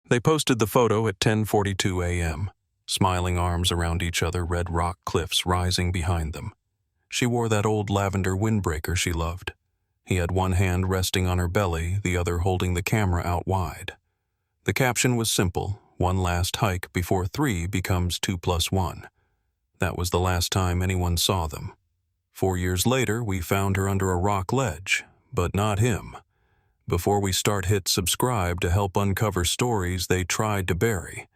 They posted the photo at 10:42 a.m., smiling arms around each other, red rock cliffs rising behind them. She wore that old lavender windbreaker she loved. He had one hand resting on her belly, the other holding the camera out wide. The caption was simple: one last hike before 3 becomes 2 + 1. That was the last time anyone saw them. 4 years later, we found her under a rock ledge, but not him. Before we start, hit subscribe to help uncover stories they tried to bury,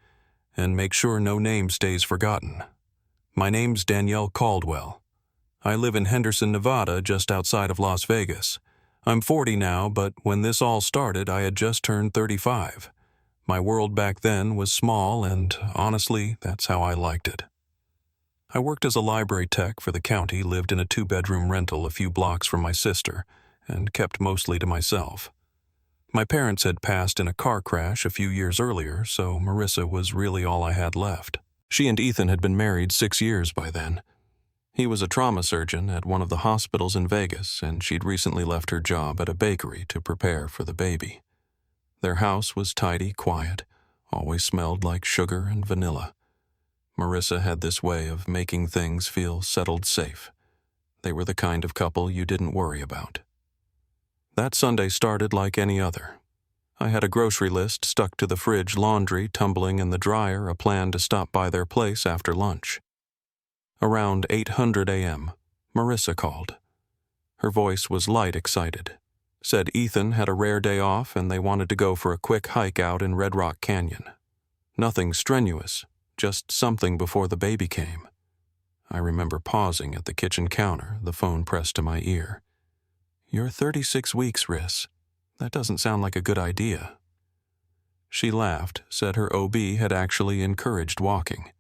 and make sure no name stays forgotten. My name's Danielle Caldwell. I live in Henderson, Nevada, just outside of Las Vegas. I'm 40 now, but when this all started, I had just turned 35. My world back then was small, and honestly, that's how I liked it. I worked as a library tech for the county, lived in a 2-bedroom rental a few blocks from my sister, and kept mostly to myself. My parents had passed in a car crash a few years earlier, so Marissa was really all I had left. She and Ethan had been married 6 years by then. He was a trauma surgeon at one of the hospitals in Vegas, and she'd recently left her job at a bakery to prepare for the baby. Their house was tidy, quiet, always smelled like sugar and vanilla. Marissa had this way of making things feel settled safe. They were the kind of couple you didn't worry about. That Sunday started like any other. I had a grocery list stuck to the fridge, laundry tumbling in the dryer, a plan to stop by their place after lunch. Around 8:00 a.m., Marissa called. Her voice was light, excited. Said Ethan had a rare day off and they wanted to go for a quick hike out in Red Rock Canyon. Nothing strenuous, just something before the baby came. I remember pausing at the kitchen counter, the phone pressed to my ear. "You're 36 weeks, Riss. That doesn't sound like a good idea." She laughed, said her OB had actually encouraged walking.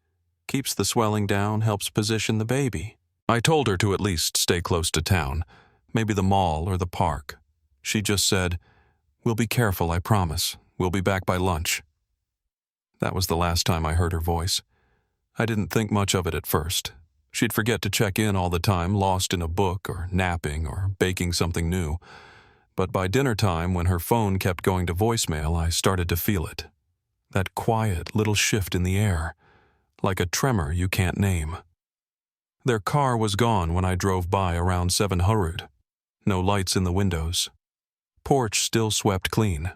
Keeps the swelling down, helps position the baby. I told her to at least stay close to town, maybe the mall or the park. She just said, "We'll be careful, I promise. We'll be back by lunch." That was the last time I heard her voice. I didn't think much of it at first. She'd forget to check in all the time, lost in a book or napping or baking something new. But by dinner time, when her phone kept going to voicemail, I started to feel it. That quiet little shift in the air, like a tremor you can't name. Their car was gone when I drove by around 7:00. No lights in the windows. Porch still swept clean.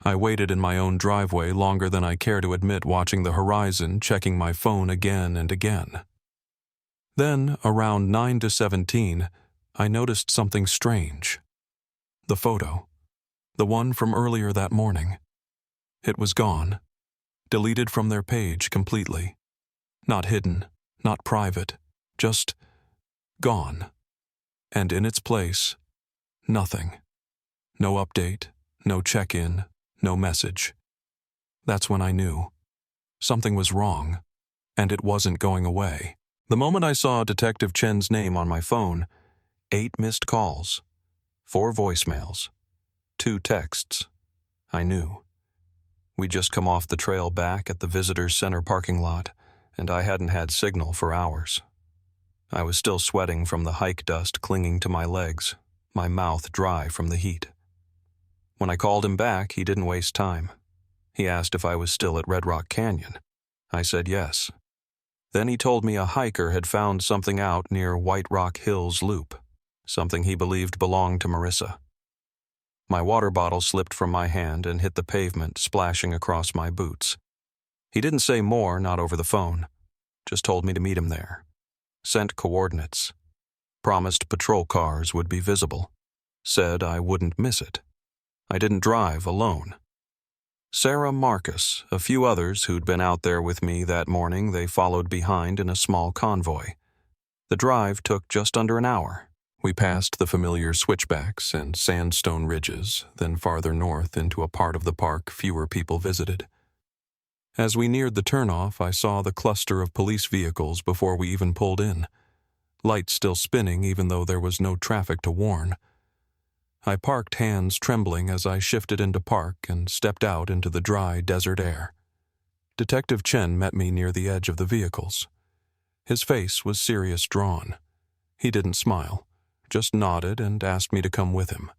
I waited in my own driveway longer than I care to admit, watching the horizon, checking my phone again and again. Then, around 9:17, I noticed something strange. The photo. The one from earlier that morning. It was gone. Deleted from their page completely. Not hidden, not private, just gone. And in its place, nothing. No update, no check-in, no message. That's when I knew. Something was wrong, and it wasn't going away. The moment I saw Detective Chen's name on my phone, 8 missed calls, 4 voicemails, 2 texts, I knew. We'd just come off the trail back at the Visitors Center parking lot, and I hadn't had signal for hours. I was still sweating from the hike dust clinging to my legs, my mouth dry from the heat. When I called him back, he didn't waste time. He asked if I was still at Red Rock Canyon. I said yes. Then he told me a hiker had found something out near White Rock Hills Loop, something he believed belonged to Marissa. My water bottle slipped from my hand and hit the pavement, splashing across my boots. He didn't say more, not over the phone. Just told me to meet him there. Sent coordinates. Promised patrol cars would be visible. Said I wouldn't miss it. I didn't drive alone. Sarah, Marcus, a few others who'd been out there with me that morning, they followed behind in a small convoy. The drive took just under an hour. We passed the familiar switchbacks and sandstone ridges, then farther north into a part of the park fewer people visited. As we neared the turnoff, I saw the cluster of police vehicles before we even pulled in. Lights still spinning even though there was no traffic to warn. I parked, hands trembling as I shifted into park and stepped out into the dry desert air. Detective Chen met me near the edge of the vehicles. His face was serious, drawn. He didn't smile, just nodded and asked me to come with him.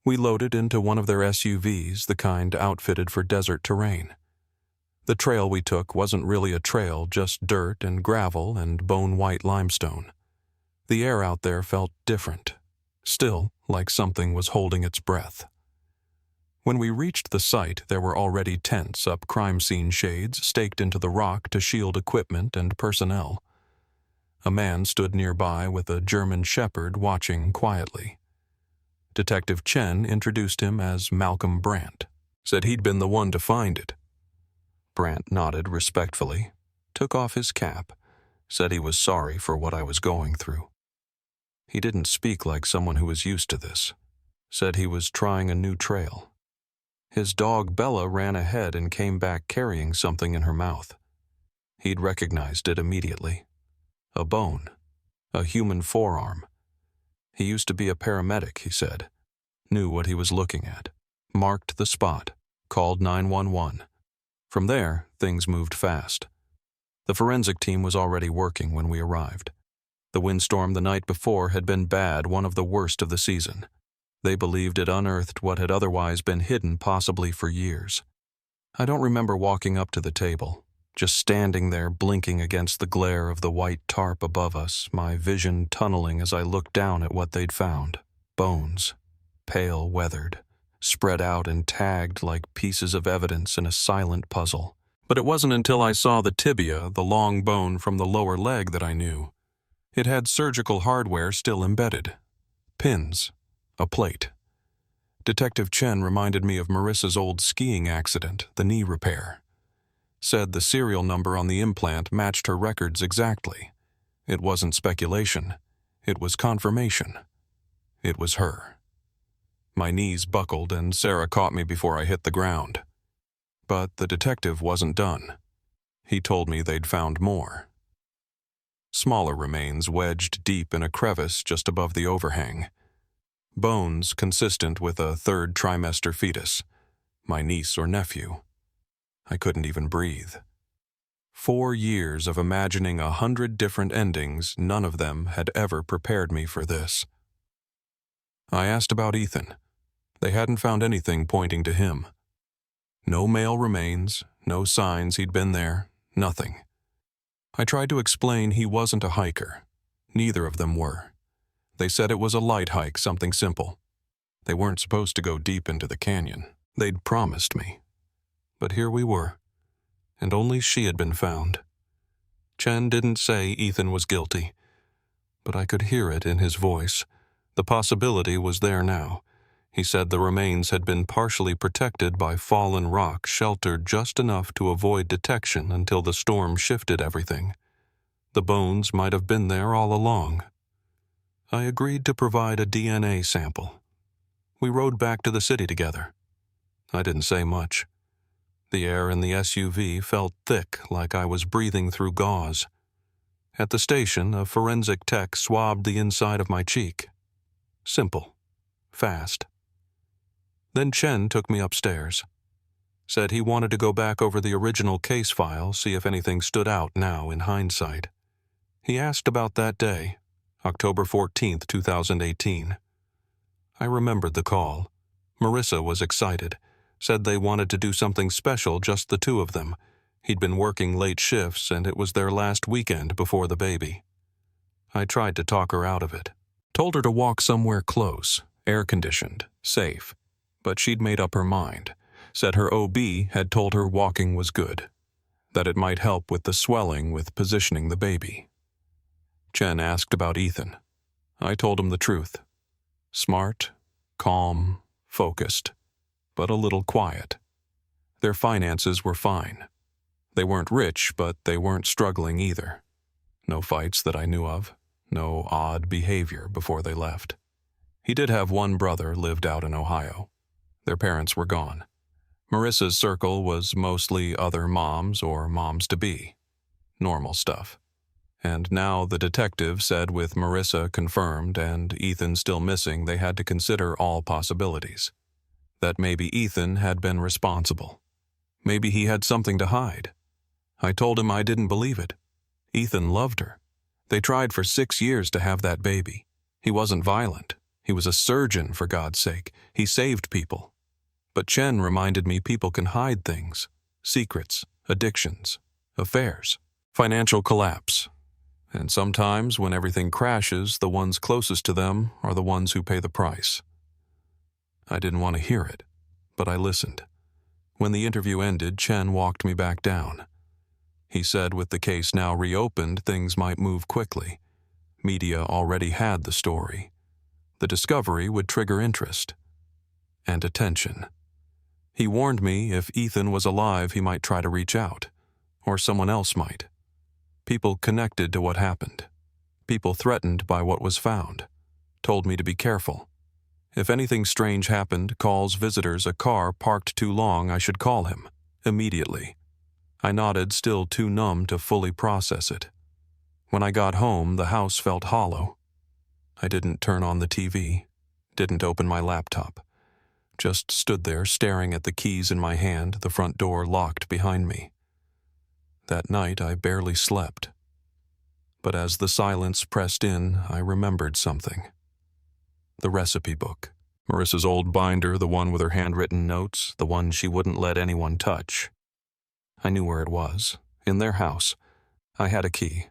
We loaded into one of their SUVs, the kind outfitted for desert terrain. The trail we took wasn't really a trail, just dirt and gravel and bone-white limestone. The air out there felt different, still like something was holding its breath. When we reached the site, there were already tents up crime scene shades staked into the rock to shield equipment and personnel. A man stood nearby with a German shepherd watching quietly. Detective Chen introduced him as Malcolm Brandt, said he'd been the one to find it. Brandt nodded respectfully, took off his cap, said he was sorry for what I was going through. He didn't speak like someone who was used to this, said he was trying a new trail. His dog Bella ran ahead and came back carrying something in her mouth. He'd recognized it immediately. A bone, a human forearm. He used to be a paramedic, he said. Knew what he was looking at. Marked the spot. Called 911. From there, things moved fast. The forensic team was already working when we arrived. The windstorm the night before had been bad, one of the worst of the season. They believed it unearthed what had otherwise been hidden possibly for years. I don't remember walking up to the table, just standing there blinking against the glare of the white tarp above us, my vision tunneling as I looked down at what they'd found. Bones, pale weathered, spread out and tagged like pieces of evidence in a silent puzzle. But it wasn't until I saw the tibia, the long bone from the lower leg, that I knew. It had surgical hardware still embedded. Pins. A plate. Detective Chen reminded me of Marissa's old skiing accident, the knee repair. Said the serial number on the implant matched her records exactly. It wasn't speculation. It was confirmation. It was her. My knees buckled and Sarah caught me before I hit the ground. But the detective wasn't done. He told me they'd found more. Smaller remains wedged deep in a crevice just above the overhang. Bones consistent with a third trimester fetus, my niece or nephew. I couldn't even breathe. 4 years of imagining 100 different endings, none of them had ever prepared me for this. I asked about Ethan. They hadn't found anything pointing to him. No male remains, no signs he'd been there, nothing. I tried to explain he wasn't a hiker. Neither of them were. They said it was a light hike, something simple. They weren't supposed to go deep into the canyon. They'd promised me. But here we were, and only she had been found. Chen didn't say Ethan was guilty, but I could hear it in his voice. The possibility was there now. He said the remains had been partially protected by fallen rock, sheltered just enough to avoid detection until the storm shifted everything. The bones might have been there all along. I agreed to provide a DNA sample. We rode back to the city together. I didn't say much. The air in the SUV felt thick, like I was breathing through gauze. At the station, a forensic tech swabbed the inside of my cheek. Simple. Fast. Then Chen took me upstairs. Said he wanted to go back over the original case file, see if anything stood out now in hindsight. He asked about that day, October 14th, 2018. I remembered the call. Marissa was excited. Said they wanted to do something special, just the two of them. He'd been working late shifts, and it was their last weekend before the baby. I tried to talk her out of it. Told her to walk somewhere close, air-conditioned, safe. But she'd made up her mind. Said her OB had told her walking was good. That it might help with the swelling with positioning the baby. Chen asked about Ethan. I told him the truth. Smart, calm, focused, but a little quiet. Their finances were fine. They weren't rich, but they weren't struggling either. No fights that I knew of. No odd behavior before they left. He did have one brother lived out in Ohio. Their parents were gone. Marissa's circle was mostly other moms or moms-to-be. Normal stuff. And now the detective said with Marissa confirmed and Ethan still missing, they had to consider all possibilities. That maybe Ethan had been responsible. Maybe he had something to hide. I told him I didn't believe it. Ethan loved her. They tried for 6 years to have that baby. He wasn't violent. He was a surgeon, for God's sake. He saved people. But Chen reminded me people can hide things, secrets, addictions, affairs, financial collapse. And sometimes when everything crashes, the ones closest to them are the ones who pay the price. I didn't want to hear it, but I listened. When the interview ended, Chen walked me back down. He said with the case now reopened, things might move quickly. Media already had the story. The discovery would trigger interest and attention. He warned me if Ethan was alive, he might try to reach out, or someone else might. People connected to what happened. People threatened by what was found. Told me to be careful. If anything strange happened, calls visitors a car parked too long, I should call him, immediately. I nodded, still too numb to fully process it. When I got home, the house felt hollow. I didn't turn on the TV, didn't open my laptop. Just stood there staring at the keys in my hand, the front door locked behind me. That night I barely slept. But as the silence pressed in, I remembered something. The recipe book. Marissa's old binder, the one with her handwritten notes, the one she wouldn't let anyone touch. I knew where it was, in their house. I had a key.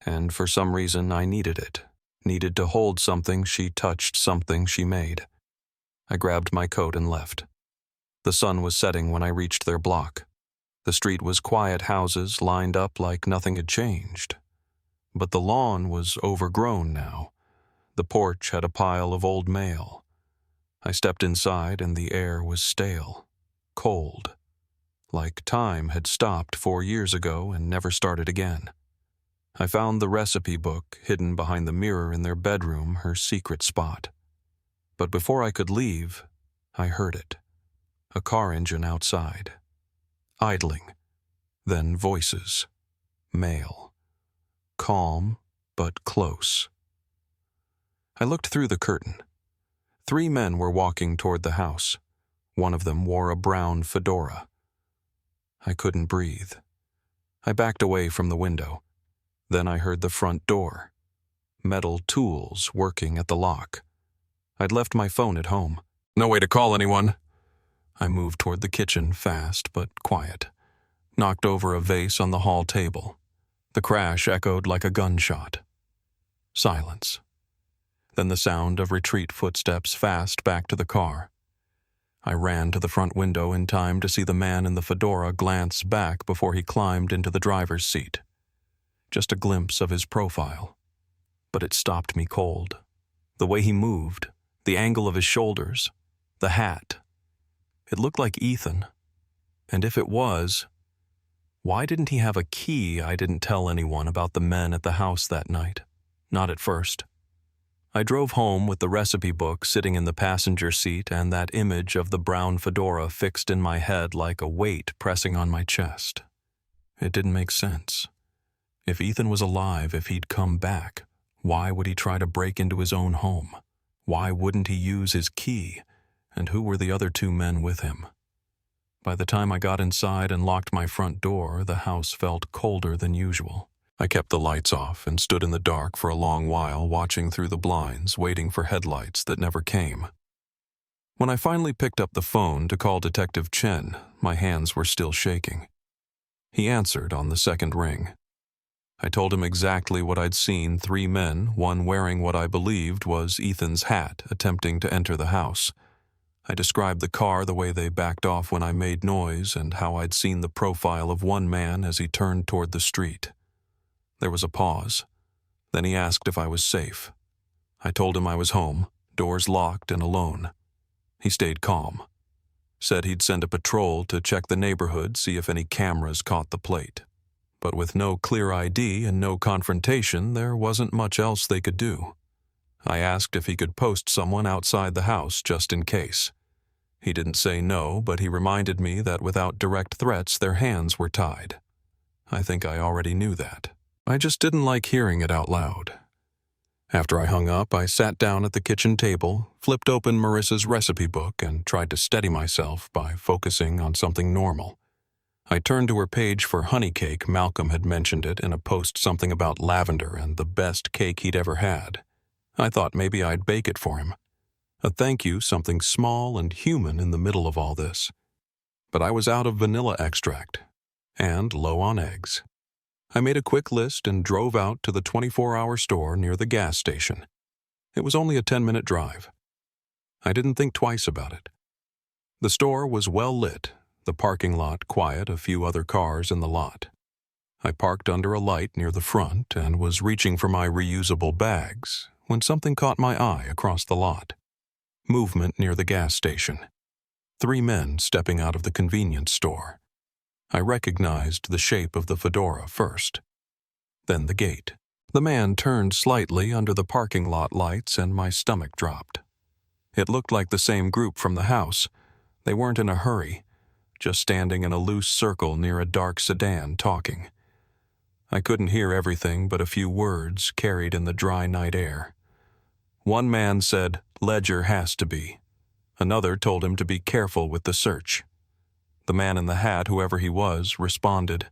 And for some reason I needed it. Needed to hold something she touched, something she made. I grabbed my coat and left. The sun was setting when I reached their block. The street was quiet houses lined up like nothing had changed. But the lawn was overgrown now. The porch had a pile of old mail. I stepped inside and the air was stale, cold, like time had stopped 4 years ago and never started again. I found the recipe book hidden behind the mirror in their bedroom, her secret spot. But before I could leave, I heard it. A car engine outside. Idling. Then voices. Male. Calm, but close. I looked through the curtain. 3 men were walking toward the house. One of them wore a brown fedora. I couldn't breathe. I backed away from the window. Then I heard the front door. Metal tools working at the lock. I'd left my phone at home. No way to call anyone. I moved toward the kitchen, fast but quiet. Knocked over a vase on the hall table. The crash echoed like a gunshot. Silence. Then the sound of retreat footsteps fast back to the car. I ran to the front window in time to see the man in the fedora glance back before he climbed into the driver's seat. Just a glimpse of his profile. But it stopped me cold. The way he moved, the angle of his shoulders, the hat. It looked like Ethan. And if it was, why didn't he have a key I didn't tell anyone about the men at the house that night? Not at first. I drove home with the recipe book sitting in the passenger seat and that image of the brown fedora fixed in my head like a weight pressing on my chest. It didn't make sense. If Ethan was alive, if he'd come back, why would he try to break into his own home? Why wouldn't he use his key? And who were the other 2 men with him? By the time I got inside and locked my front door, the house felt colder than usual. I kept the lights off and stood in the dark for a long while, watching through the blinds, waiting for headlights that never came. When I finally picked up the phone to call Detective Chen, my hands were still shaking. He answered on the second ring. I told him exactly what I'd seen: 3 men, one wearing what I believed was Ethan's hat, attempting to enter the house. I described the car, the way they backed off when I made noise, and how I'd seen the profile of one man as he turned toward the street. There was a pause. Then he asked if I was safe. I told him I was home, doors locked and alone. He stayed calm. Said he'd send a patrol to check the neighborhood, see if any cameras caught the plate. But with no clear ID and no confrontation, there wasn't much else they could do. I asked if he could post someone outside the house just in case. He didn't say no, but he reminded me that without direct threats, their hands were tied. I think I already knew that. I just didn't like hearing it out loud. After I hung up, I sat down at the kitchen table, flipped open Marissa's recipe book, and tried to steady myself by focusing on something normal. I turned to her page for honey cake. Malcolm had mentioned it in a post, something about lavender and the best cake he'd ever had. I thought maybe I'd bake it for him. A thank you, something small and human in the middle of all this. But I was out of vanilla extract. and low on eggs. I made a quick list and drove out to the 24-hour store near the gas station. It was only a 10-minute drive. I didn't think twice about it. The store was well lit, the parking lot quiet, a few other cars in the lot. I parked under a light near the front and was reaching for my reusable bags when something caught my eye across the lot. Movement near the gas station. 3 men stepping out of the convenience store. I recognized the shape of the fedora first, then the gate. The man turned slightly under the parking lot lights and my stomach dropped. It looked like the same group from the house. They weren't in a hurry, just standing in a loose circle near a dark sedan talking. I couldn't hear everything but a few words carried in the dry night air. One man said, "Ledger has to be." Another told him to be careful with the search. The man in the hat, whoever he was, responded,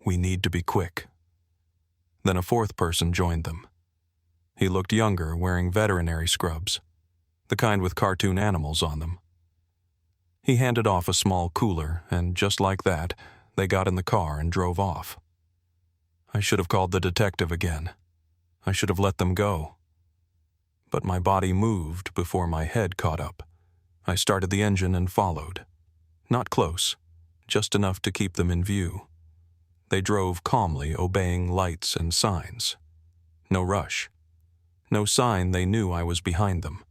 "We need to be quick." Then a fourth person joined them. He looked younger, wearing veterinary scrubs, the kind with cartoon animals on them. He handed off a small cooler, and just like that, they got in the car and drove off. I should have called the detective again. I should have let them go. But my body moved before my head caught up. I started the engine and followed. Not close, just enough to keep them in view. They drove calmly, obeying lights and signs. No rush. No sign they knew I was behind them.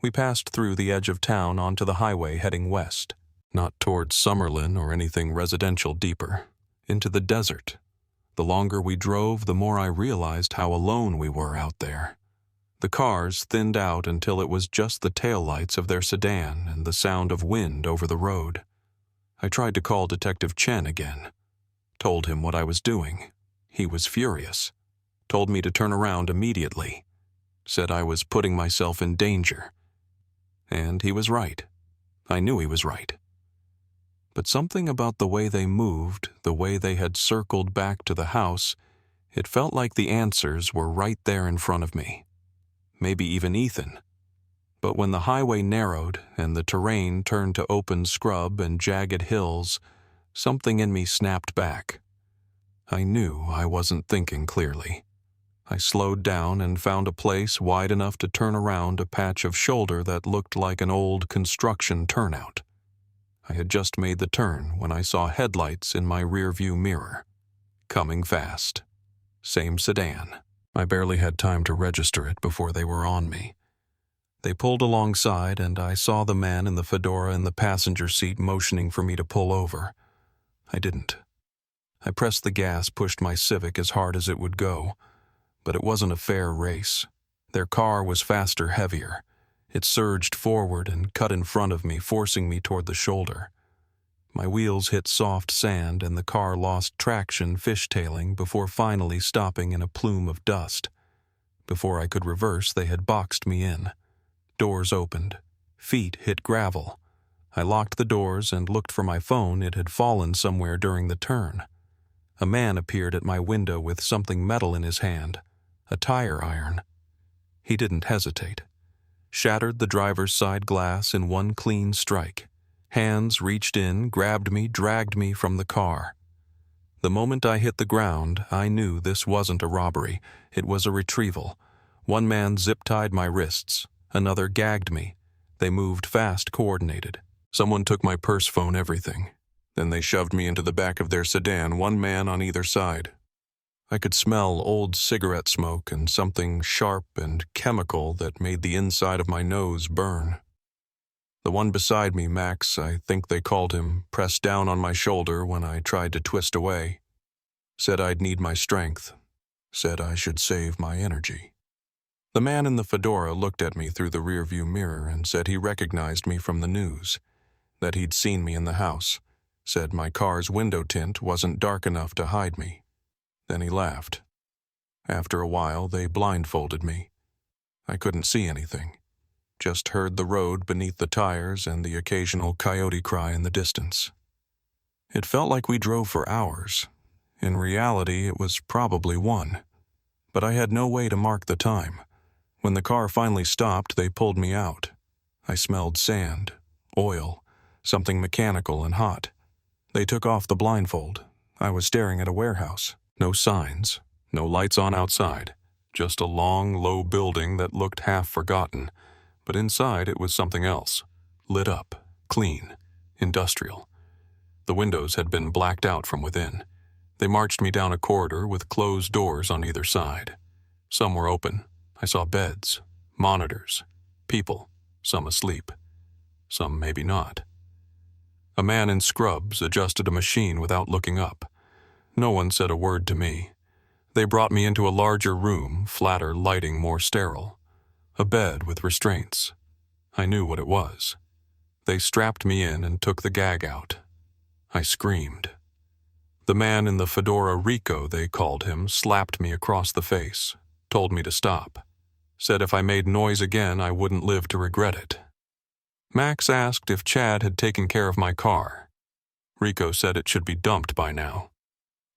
We passed through the edge of town onto the highway heading west, not towards Summerlin or anything residential deeper, into the desert. The longer we drove, the more I realized how alone we were out there. The cars thinned out until it was just the taillights of their sedan and the sound of wind over the road. I tried to call Detective Chen again. Told him what I was doing. He was furious. Told me to turn around immediately. Said I was putting myself in danger. And he was right. I knew he was right. But something about the way they moved, the way they had circled back to the house, it felt like the answers were right there in front of me. Maybe even Ethan. But when the highway narrowed and the terrain turned to open scrub and jagged hills, something in me snapped back. I knew I wasn't thinking clearly. I slowed down and found a place wide enough to turn around a patch of shoulder that looked like an old construction turnout. I had just made the turn when I saw headlights in my rearview mirror. Coming fast. Same sedan. I barely had time to register it before they were on me. They pulled alongside, and I saw the man in the fedora in the passenger seat motioning for me to pull over. I didn't. I pressed the gas, pushed my Civic as hard as it would go. But it wasn't a fair race. Their car was faster, heavier. It surged forward and cut in front of me, forcing me toward the shoulder. My wheels hit soft sand and the car lost traction, fishtailing before finally stopping in a plume of dust. Before I could reverse, they had boxed me in. Doors opened. Feet hit gravel. I locked the doors and looked for my phone. It had fallen somewhere during the turn. A man appeared at my window with something metal in his hand, a tire iron. He didn't hesitate. Shattered the driver's side glass in one clean strike. Hands reached in, grabbed me, dragged me from the car. The moment I hit the ground, I knew this wasn't a robbery. It was a retrieval. One man zip-tied my wrists. Another gagged me. They moved fast, coordinated. Someone took my purse, phone, everything. Then they shoved me into the back of their sedan, one man on either side. I could smell old cigarette smoke and something sharp and chemical that made the inside of my nose burn. The one beside me, Max, I think they called him, pressed down on my shoulder when I tried to twist away. Said I'd need my strength. Said I should save my energy. The man in the fedora looked at me through the rearview mirror and said he recognized me from the news, that he'd seen me in the house, said my car's window tint wasn't dark enough to hide me. Then he laughed. After a while, they blindfolded me. I couldn't see anything. Just heard the road beneath the tires and the occasional coyote cry in the distance. It felt like we drove for hours. In reality, it was probably one. But I had no way to mark the time. When the car finally stopped, they pulled me out. I smelled sand, oil, something mechanical and hot. They took off the blindfold. I was staring at a warehouse. No signs, no lights on outside. Just a long, low building that looked half forgotten. But inside it was something else. Lit up, clean, industrial. The windows had been blacked out from within. They marched me down a corridor with closed doors on either side. Some were open. I saw beds, monitors, people, some asleep, some maybe not. A man in scrubs adjusted a machine without looking up. No one said a word to me. They brought me into a larger room, flatter lighting, more sterile. A bed with restraints. I knew what it was. They strapped me in and took the gag out. I screamed. The man in the fedora, Rico, they called him, slapped me across the face, told me to stop, said if I made noise again I wouldn't live to regret it. Max asked if Chad had taken care of my car. Rico said it should be dumped by now.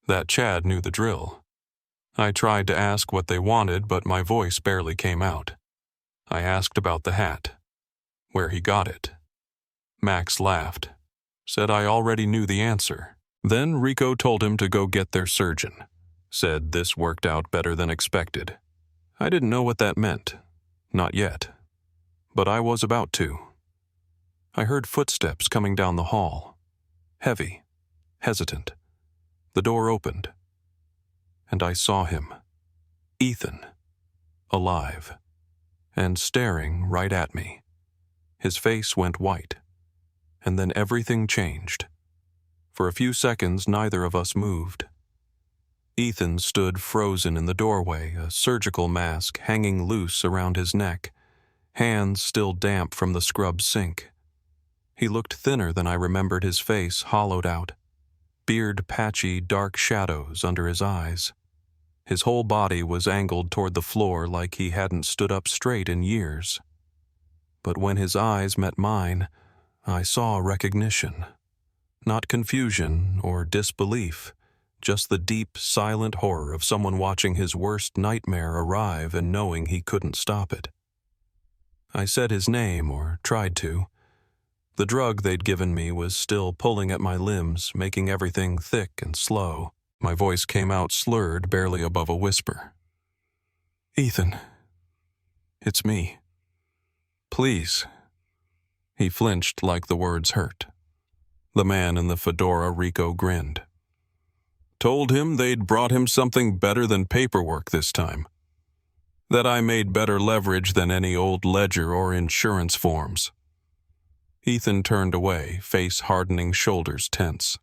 That Chad knew the drill. I tried to ask what they wanted, but my voice barely came out. I asked about the hat, where he got it. Max laughed, said I already knew the answer. Then Rico told him to go get their surgeon. Said this worked out better than expected. I didn't know what that meant. Not yet. But I was about to. I heard footsteps coming down the hall. Heavy, hesitant. The door opened. And I saw him. Ethan. Alive. And staring right at me. His face went white. And then everything changed. For a few seconds, neither of us moved. Ethan stood frozen in the doorway, a surgical mask hanging loose around his neck, hands still damp from the scrub sink. He looked thinner than I remembered his face, hollowed out. Beard patchy, dark shadows under his eyes. His whole body was angled toward the floor like he hadn't stood up straight in years. But when his eyes met mine, I saw recognition. Not confusion or disbelief, just the deep, silent horror of someone watching his worst nightmare arrive and knowing he couldn't stop it. I said his name, or tried to. The drug they'd given me was still pulling at my limbs, making everything thick and slow. My voice came out slurred, barely above a whisper. "Ethan, it's me. Please." He flinched like the words hurt. The man in the fedora, Rico, grinned. "Told him they'd brought him something better than paperwork this time. That I made better leverage than any old ledger or insurance forms." Ethan turned away, face hardening, shoulders tense.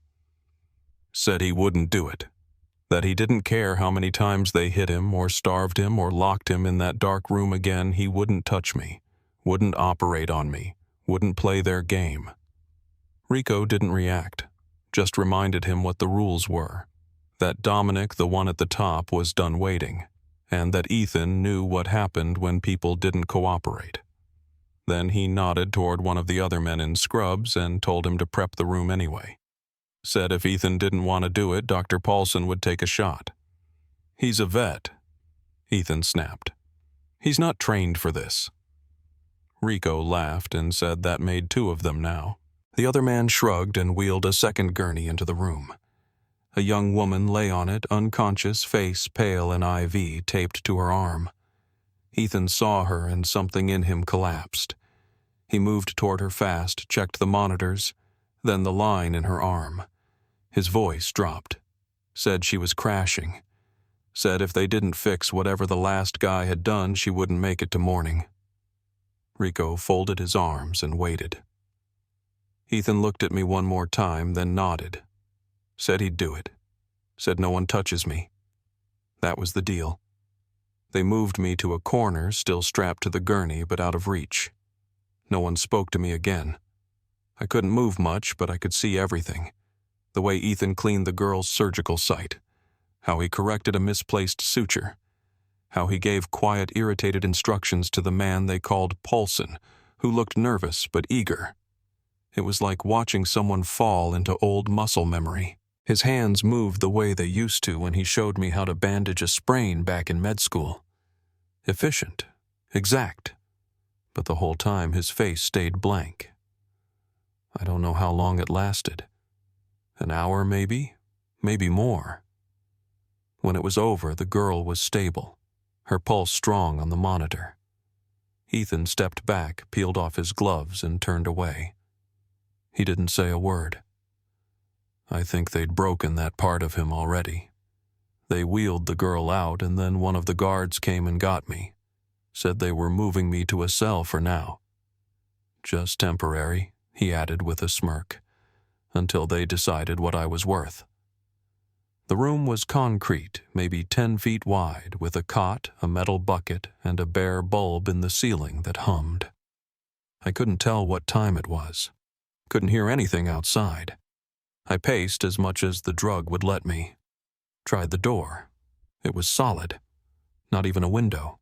Said he wouldn't do it. That he didn't care how many times they hit him or starved him or locked him in that dark room again, he wouldn't touch me, wouldn't operate on me, wouldn't play their game. Rico didn't react, just reminded him what the rules were. That Dominic, the one at the top, was done waiting, and that Ethan knew what happened when people didn't cooperate. Then he nodded toward one of the other men in scrubs and told him to prep the room anyway. Said if Ethan didn't want to do it, Dr. Paulson would take a shot. "He's a vet," Ethan snapped. "He's not trained for this." Rico laughed and said that made two of them now. The other man shrugged and wheeled a second gurney into the room. A young woman lay on it, unconscious, face pale and IV taped to her arm. Ethan saw her and something in him collapsed. He moved toward her fast, checked the monitors, then the line in her arm. His voice dropped. Said she was crashing. Said if they didn't fix whatever the last guy had done, she wouldn't make it to morning. Rico folded his arms and waited. Ethan looked at me one more time, then nodded. Said he'd do it. Said no one touches me. That was the deal. They moved me to a corner, still strapped to the gurney, but out of reach. No one spoke to me again. I couldn't move much, but I could see everything. The way Ethan cleaned the girl's surgical site. How he corrected a misplaced suture. How he gave quiet, irritated instructions to the man they called Paulson, who looked nervous but eager. It was like watching someone fall into old muscle memory. His hands moved the way they used to when he showed me how to bandage a sprain back in med school. Efficient, exact, but the whole time his face stayed blank. I don't know how long it lasted. An hour maybe, maybe more. When it was over, the girl was stable, her pulse strong on the monitor. Ethan stepped back, peeled off his gloves, and turned away. He didn't say a word. I think they'd broken that part of him already. They wheeled the girl out, and then one of the guards came and got me. Said they were moving me to a cell for now. Just temporary, he added with a smirk, until they decided what I was worth. The room was concrete, maybe 10 feet wide, with a cot, a metal bucket, and a bare bulb in the ceiling that hummed. I couldn't tell what time it was. Couldn't hear anything outside. I paced as much as the drug would let me. Tried the door. It was solid. Not even a window.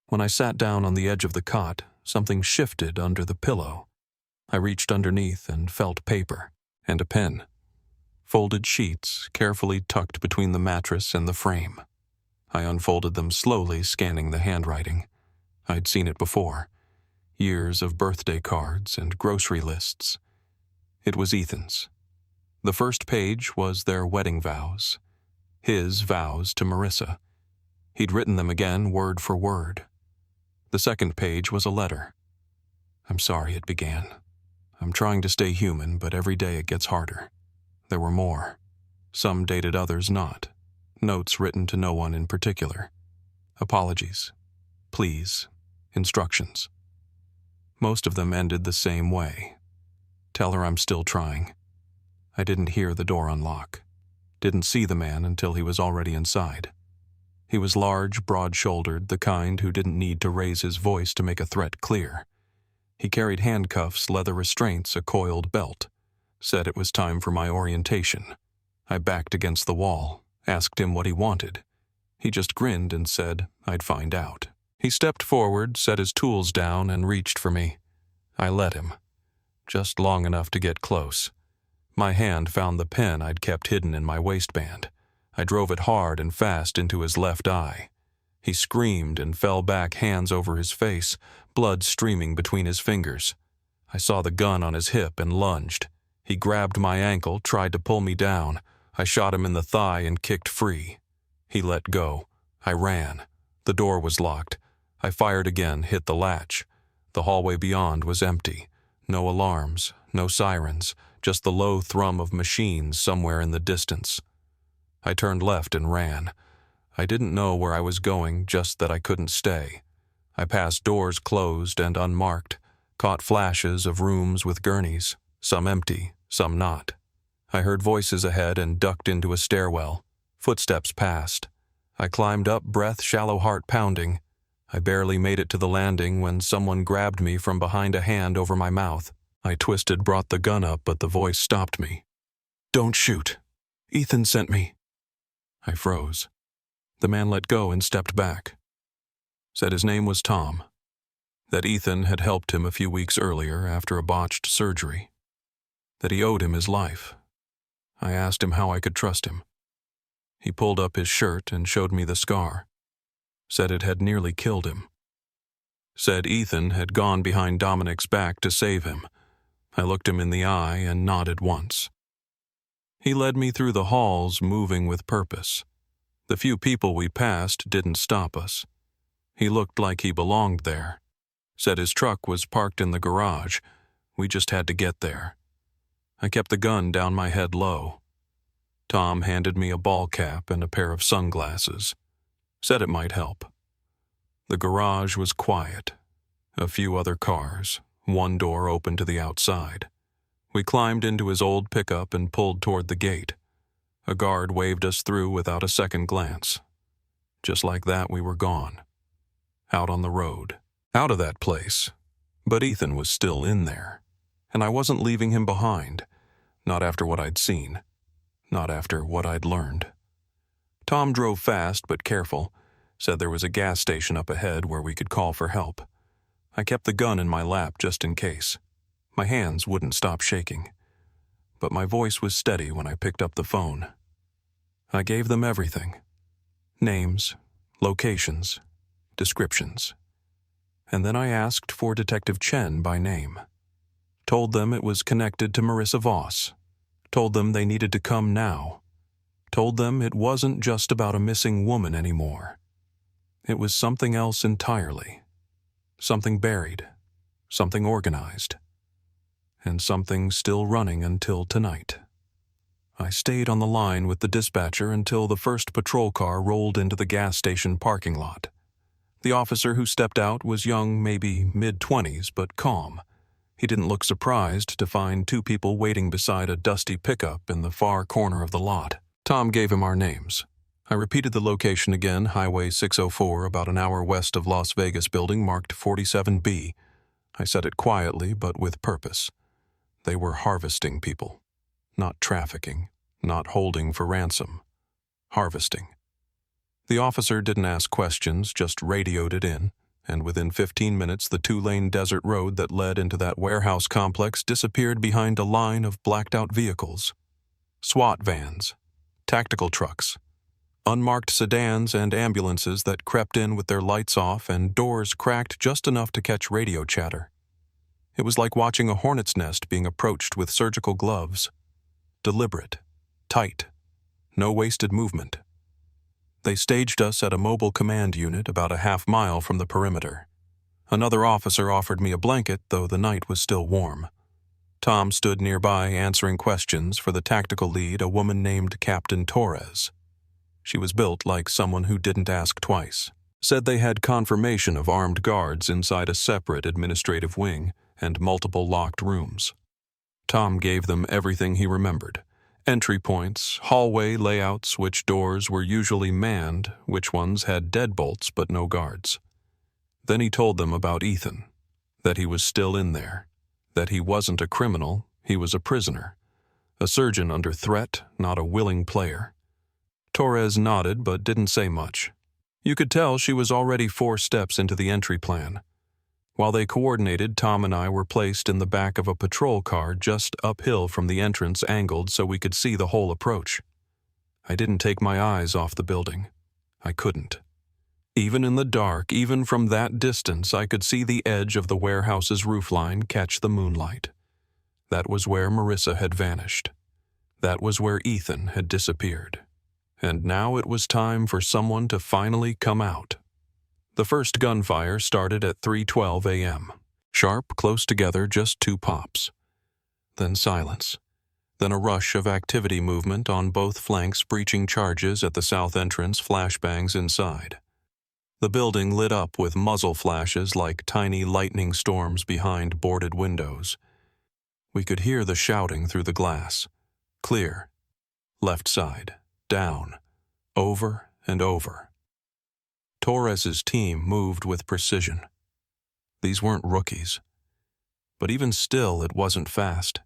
When I sat down on the edge of the cot, something shifted under the pillow. I reached underneath and felt paper and a pen. Folded sheets carefully tucked between the mattress and the frame. I unfolded them slowly, scanning the handwriting. I'd seen it before. Years of birthday cards and grocery lists. It was Ethan's. The first page was their wedding vows. His vows to Marissa. He'd written them again, word for word. The second page was a letter. "I'm sorry," it began. "I'm trying to stay human, but every day it gets harder." There were more. Some dated, others not. Notes written to no one in particular. Apologies. Please. Instructions. Most of them ended the same way. "Tell her I'm still trying." I didn't hear the door unlock. Didn't see the man until he was already inside. He was large, broad-shouldered, the kind who didn't need to raise his voice to make a threat clear. He carried handcuffs, leather restraints, a coiled belt. Said it was time for my orientation. I backed against the wall, asked him what he wanted. He just grinned and said I'd find out. He stepped forward, set his tools down, and reached for me. I let him. Just long enough to get close. My hand found the pen I'd kept hidden in my waistband. I drove it hard and fast into his left eye. He screamed and fell back, hands over his face, blood streaming between his fingers. I saw the gun on his hip and lunged. He grabbed my ankle, tried to pull me down. I shot him in the thigh and kicked free. He let go. I ran. The door was locked. I fired again, hit the latch. The hallway beyond was empty. No alarms, no sirens, just the low thrum of machines somewhere in the distance. I turned left and ran. I didn't know where I was going, just that I couldn't stay. I passed doors closed and unmarked, caught flashes of rooms with gurneys, some empty, some not. I heard voices ahead and ducked into a stairwell. Footsteps passed. I climbed up, breath shallow, heart pounding. I barely made it to the landing when someone grabbed me from behind, a hand over my mouth. I twisted, brought the gun up, but the voice stopped me. "Don't shoot. Ethan sent me." I froze. The man let go and stepped back. Said his name was Tom. That Ethan had helped him a few weeks earlier after a botched surgery. That he owed him his life. I asked him how I could trust him. He pulled up his shirt and showed me the scar. Said it had nearly killed him. Said Ethan had gone behind Dominic's back to save him. I looked him in the eye and nodded once. He led me through the halls, moving with purpose. The few people we passed didn't stop us. He looked like he belonged there. Said his truck was parked in the garage. We just had to get there. I kept the gun down my head low. Tom handed me a ball cap and a pair of sunglasses. Said it might help. The garage was quiet. A few other cars, one door open to the outside. We climbed into his old pickup and pulled toward the gate. A guard waved us through without a second glance. Just like that, we were gone. Out on the road. Out of that place. But Ethan was still in there. And I wasn't leaving him behind. Not after what I'd seen. Not after what I'd learned. Tom drove fast but careful. Said there was a gas station up ahead where we could call for help. I kept the gun in my lap just in case. My hands wouldn't stop shaking. But my voice was steady when I picked up the phone. I gave them everything. Names, locations, descriptions. And then I asked for Detective Chen by name. Told them it was connected to Marissa Voss. Told them they needed to come now. Told them it wasn't just about a missing woman anymore. It was something else entirely. Something buried, something organized, and something still running until tonight. I stayed on the line with the dispatcher until the first patrol car rolled into the gas station parking lot. The officer who stepped out was young, maybe mid-20s, but calm. He didn't look surprised to find two people waiting beside a dusty pickup in the far corner of the lot. Tom gave him our names. I repeated the location again, Highway 604, about an hour west of Las Vegas building marked 47B. I said it quietly, but with purpose. They were harvesting people. Not trafficking, not holding for ransom. Harvesting. The officer didn't ask questions, just radioed it in, and within 15 minutes the two-lane desert road that led into that warehouse complex disappeared behind a line of blacked-out vehicles. SWAT vans, tactical trucks, unmarked sedans and ambulances that crept in with their lights off and doors cracked just enough to catch radio chatter. It was like watching a hornet's nest being approached with surgical gloves. Deliberate, tight, no wasted movement. They staged us at a mobile command unit about a half-mile from the perimeter. Another officer offered me a blanket, though the night was still warm. Tom stood nearby answering questions for the tactical lead, a woman named Captain Torres. She was built like someone who didn't ask twice. Said they had confirmation of armed guards inside a separate administrative wing and multiple locked rooms. Tom gave them everything he remembered. Entry points, hallway layouts, which doors were usually manned, which ones had deadbolts but no guards. Then he told them about Ethan, that he was still in there, that he wasn't a criminal, he was a prisoner, a surgeon under threat, not a willing player. Torres nodded but didn't say much. You could tell she was already 4 steps into the entry plan. While they coordinated, Tom and I were placed in the back of a patrol car just uphill from the entrance, angled so we could see the whole approach. I didn't take my eyes off the building. I couldn't. Even in the dark, even from that distance, I could see the edge of the warehouse's roofline catch the moonlight. That was where Marissa had vanished. That was where Ethan had disappeared. And now it was time for someone to finally come out. The first gunfire started at 3:12 a.m. Sharp, close together, just 2 pops. Then silence. Then a rush of activity movement on both flanks, breaching charges at the south entrance, flashbangs inside. The building lit up with muzzle flashes like tiny lightning storms behind boarded windows. We could hear the shouting through the glass. Clear. Left side. Down. Over and over. Torres's team moved with precision. These weren't rookies. But even still, it wasn't fast.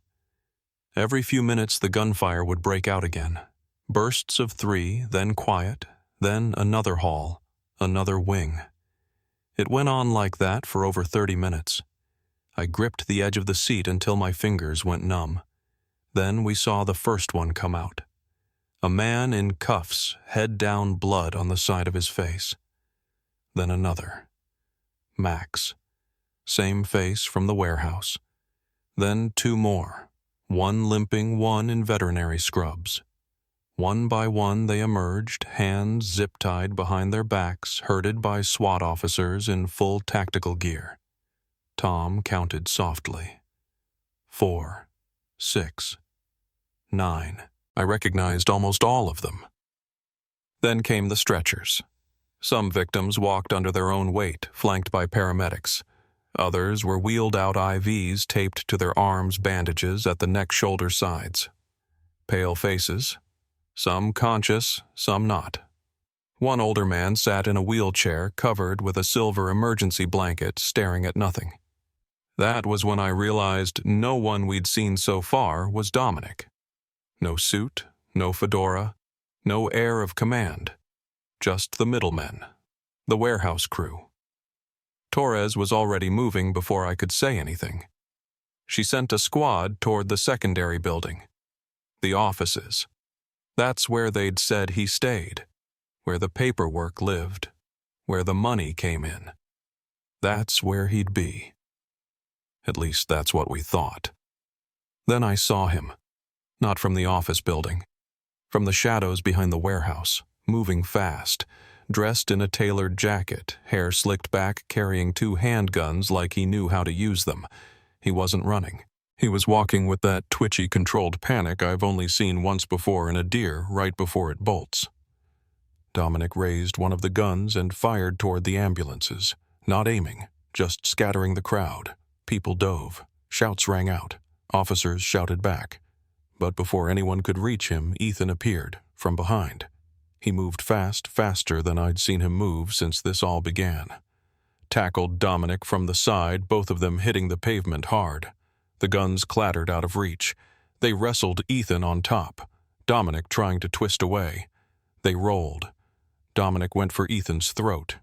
Every few minutes, the gunfire would break out again. Bursts of 3, then quiet, then another hall, another wing. It went on like that for over 30 minutes. I gripped the edge of the seat until my fingers went numb. Then we saw the first one come out. A man in cuffs, head down, blood on the side of his face. Then another. Max. Same face from the warehouse. Then 2 more. One limping, one in veterinary scrubs. One by one they emerged, hands zip-tied behind their backs, herded by SWAT officers in full tactical gear. Tom counted softly. 4, 6, 9. I recognized almost all of them. Then came the stretchers. Some victims walked under their own weight, flanked by paramedics. Others were wheeled out IVs taped to their arms, bandages at the neck-shoulder sides. Pale faces. Some conscious, some not. One older man sat in a wheelchair covered with a silver emergency blanket, staring at nothing. That was when I realized no one we'd seen so far was Dominic. No suit, no fedora, no air of command. Just the middlemen, the warehouse crew. Torres was already moving before I could say anything. She sent a squad toward the secondary building. The offices. That's where they'd said he stayed, where the paperwork lived, where the money came in. That's where he'd be. At least that's what we thought. Then I saw him. Not from the office building. From the shadows behind the warehouse, moving fast, dressed in a tailored jacket, hair slicked back, carrying 2 handguns like he knew how to use them. He wasn't running. He was walking with that twitchy, controlled panic I've only seen once before in a deer right before it bolts. Dominic raised one of the guns and fired toward the ambulances, not aiming, just scattering the crowd. People dove. Shouts rang out. Officers shouted back. But before anyone could reach him, Ethan appeared, from behind. He moved fast, faster than I'd seen him move since this all began. Tackled Dominic from the side, both of them hitting the pavement hard. The guns clattered out of reach. They wrestled Ethan on top, Dominic trying to twist away. They rolled. Dominic went for Ethan's throat.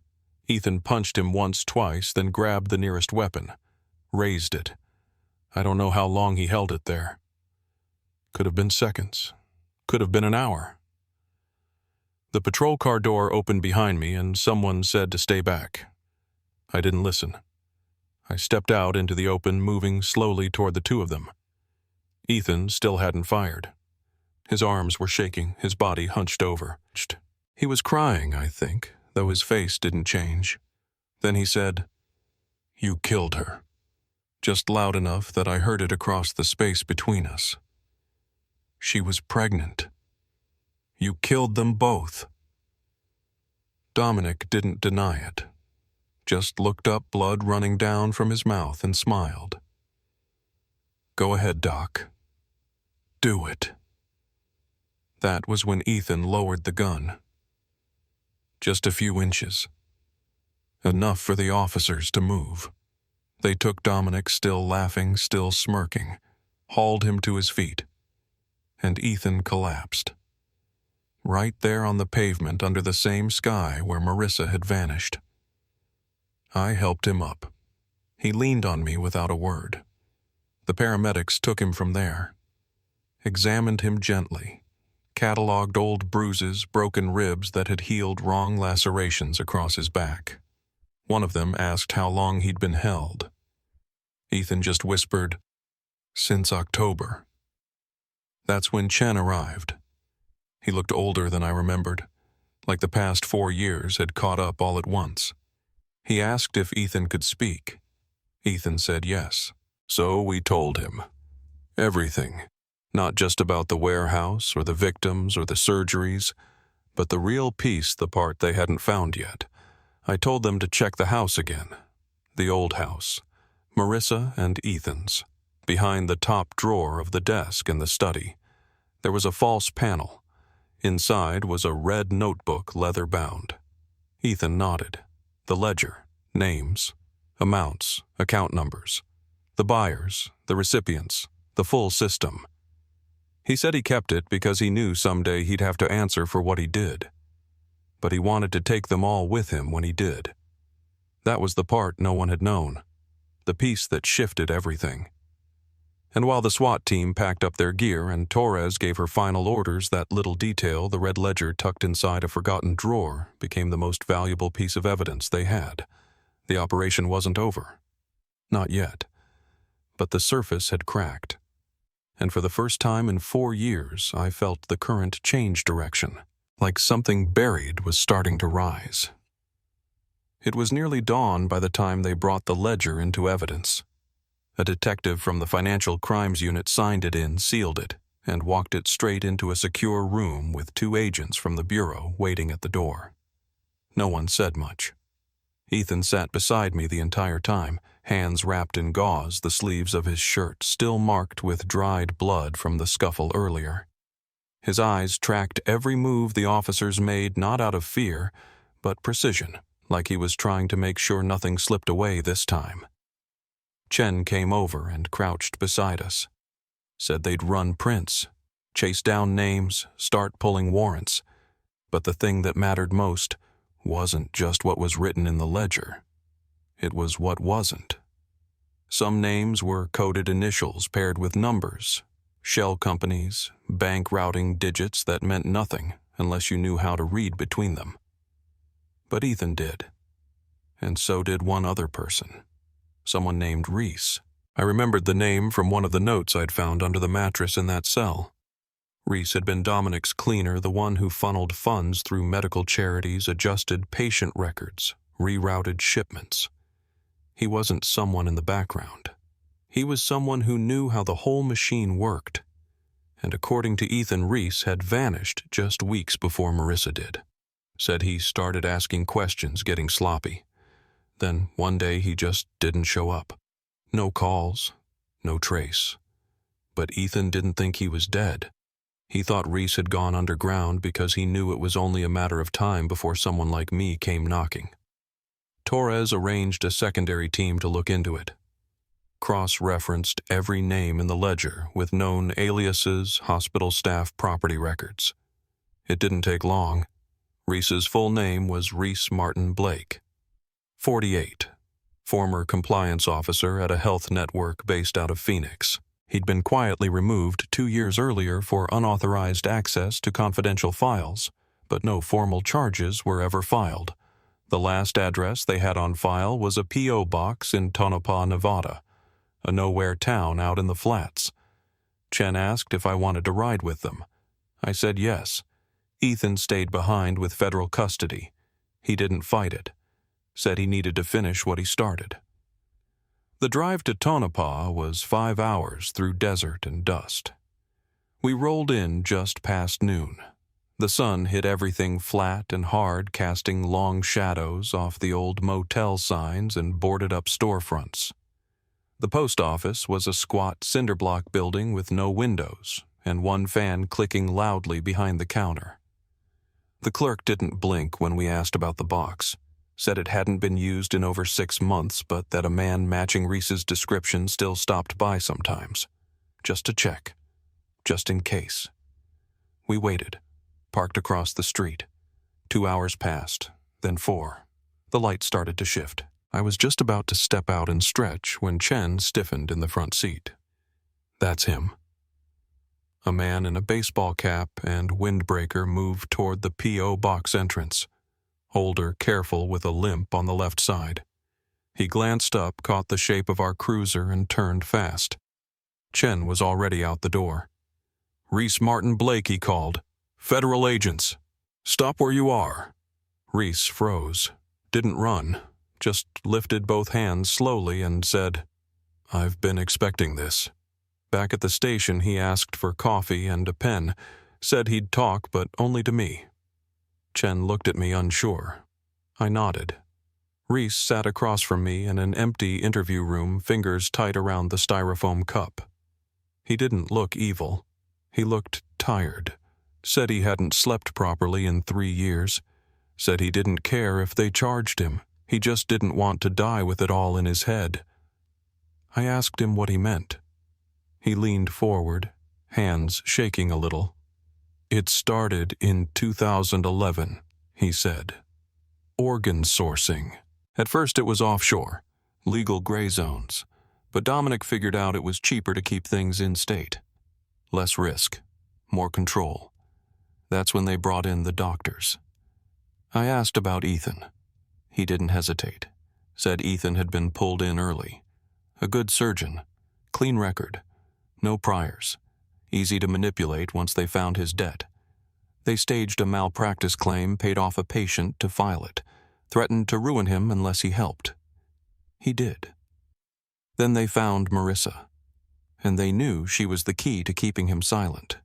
Ethan punched him once, twice, then grabbed the nearest weapon. Raised it. I don't know how long he held it there. Could have been seconds. Could have been an hour. The patrol car door opened behind me and someone said to stay back. I didn't listen. I stepped out into the open, moving slowly toward the 2 of them. Ethan still hadn't fired. His arms were shaking, his body hunched over. He was crying, I think, though his face didn't change. Then he said, "You killed her." Just loud enough that I heard it across the space between us. She was pregnant. You killed them both. Dominic didn't deny it. Just looked up, blood running down from his mouth, and smiled. Go ahead, Doc. Do it. That was when Ethan lowered the gun. Just a few inches. Enough for the officers to move. They took Dominic, still laughing, still smirking, hauled him to his feet. And Ethan collapsed. Right there on the pavement under the same sky where Marissa had vanished. I helped him up. He leaned on me without a word. The paramedics took him from there. Examined him gently. Cataloged old bruises, broken ribs that had healed wrong lacerations across his back. One of them asked how long he'd been held. Ethan just whispered, "Since October." That's when Chen arrived. He looked older than I remembered, like the past 4 years had caught up all at once. He asked if Ethan could speak. Ethan said yes. So we told him. Everything. Not just about the warehouse or the victims or the surgeries, but the real piece, the part they hadn't found yet. I told them to check the house again. The old house. Marissa and Ethan's. Behind the top drawer of the desk in the study. There was a false panel. Inside was a red notebook, leather-bound. Ethan nodded. The ledger, names, amounts, account numbers. The buyers, the recipients, the full system. He said he kept it because he knew someday he'd have to answer for what he did. But he wanted to take them all with him when he did. That was the part no one had known. The piece that shifted everything. And while the SWAT team packed up their gear and Torres gave her final orders, that little detail, the red ledger tucked inside a forgotten drawer, became the most valuable piece of evidence they had. The operation wasn't over. Not yet. But the surface had cracked. And for the first time in 4 years, I felt the current change direction, like something buried was starting to rise. It was nearly dawn by the time they brought the ledger into evidence. A detective from the Financial Crimes Unit signed it in, sealed it, and walked it straight into a secure room with 2 agents from the bureau waiting at the door. No one said much. Ethan sat beside me the entire time, hands wrapped in gauze, the sleeves of his shirt still marked with dried blood from the scuffle earlier. His eyes tracked every move the officers made, not out of fear, but precision, like he was trying to make sure nothing slipped away this time. Chen came over and crouched beside us. Said they'd run prints, chase down names, start pulling warrants. But the thing that mattered most wasn't just what was written in the ledger. It was what wasn't. Some names were coded initials paired with numbers, shell companies, bank routing digits that meant nothing unless you knew how to read between them. But Ethan did. And so did one other person. Someone named Reese. I remembered the name from one of the notes I'd found under the mattress in that cell. Reese had been Dominic's cleaner, the one who funneled funds through medical charities, adjusted patient records, rerouted shipments. He wasn't someone in the background. He was someone who knew how the whole machine worked, and according to Ethan, Reese had vanished just weeks before Marissa did. Said he started asking questions, getting sloppy. Then one day he just didn't show up. No calls, no trace. But Ethan didn't think he was dead. He thought Reese had gone underground because he knew it was only a matter of time before someone like me came knocking. Torres arranged a secondary team to look into it. Cross-referenced every name in the ledger with known aliases, hospital staff, property records. It didn't take long. Reese's full name was Reese Martin Blake. 48. Former compliance officer at a health network based out of Phoenix. He'd been quietly removed 2 years earlier for unauthorized access to confidential files, but no formal charges were ever filed. The last address they had on file was a P.O. box in Tonopah, Nevada, a nowhere town out in the flats. Chen asked if I wanted to ride with them. I said yes. Ethan stayed behind with federal custody. He didn't fight it. Said he needed to finish what he started. The drive to Tonopah was 5 hours through desert and dust. We rolled in just past noon. The sun hit everything flat and hard, casting long shadows off the old motel signs and boarded-up storefronts. The post office was a squat cinderblock building with no windows and one fan clicking loudly behind the counter. The clerk didn't blink when we asked about the box. Said it hadn't been used in over 6 months, but that a man matching Reese's description still stopped by sometimes. Just to check. Just in case. We waited. Parked across the street. 2 hours passed, then 4. The light started to shift. I was just about to step out and stretch when Chen stiffened in the front seat. That's him. A man in a baseball cap and windbreaker moved toward the P.O. box entrance. Older, careful, with a limp on the left side. He glanced up, caught the shape of our cruiser, and turned fast. Chen was already out the door. "Reese Martin Blake," he called. "Federal agents. Stop where you are." Reese froze. Didn't run. Just lifted both hands slowly and said, "I've been expecting this." Back at the station, he asked for coffee and a pen. Said he'd talk, but only to me. Chen looked at me unsure. I nodded. Reese sat across from me in an empty interview room, fingers tight around the styrofoam cup. He didn't look evil. He looked tired. Said he hadn't slept properly in 3 years. Said he didn't care if they charged him. He just didn't want to die with it all in his head. I asked him what he meant. He leaned forward, hands shaking a little. "It started in 2011, he said. Organ sourcing. At first it was offshore, legal gray zones, but Dominic figured out it was cheaper to keep things in-state. Less risk, more control. That's when they brought in the doctors." I asked about Ethan. He didn't hesitate. Said Ethan had been pulled in early. A good surgeon, clean record, no priors. Easy to manipulate once they found his debt. They staged a malpractice claim, paid off a patient to file it, threatened to ruin him unless he helped. He did. Then they found Marissa, and they knew she was the key to keeping him silent.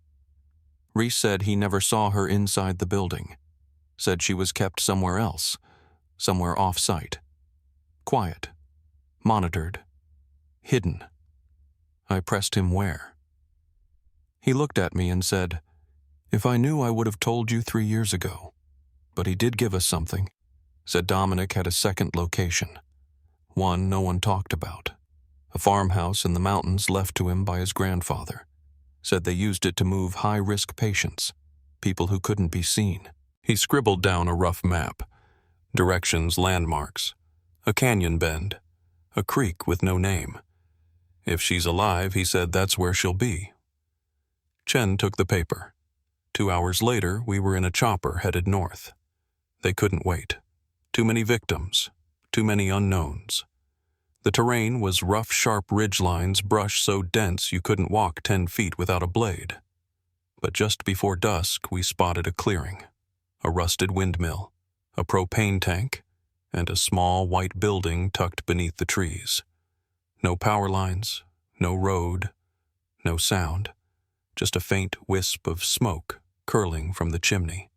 Reese said he never saw her inside the building. Said she was kept somewhere else, somewhere off-site. Quiet, monitored, hidden. I pressed him where. He looked at me and said, "If I knew, I would have told you 3 years ago." But he did give us something. Said Dominic had a second location. One no one talked about. A farmhouse in the mountains left to him by his grandfather. Said they used it to move high-risk patients, people who couldn't be seen. He scribbled down a rough map. Directions, landmarks. A canyon bend. A creek with no name. If she's alive, he said that's where she'll be. Chen took the paper. 2 hours later, we were in a chopper headed north. They couldn't wait. Too many victims. Too many unknowns. The terrain was rough, sharp ridgelines, brush so dense you couldn't walk 10 feet without a blade. But just before dusk, we spotted a clearing, a rusted windmill, a propane tank, and a small white building tucked beneath the trees. No power lines, no road, no sound, just a faint wisp of smoke curling from the chimney.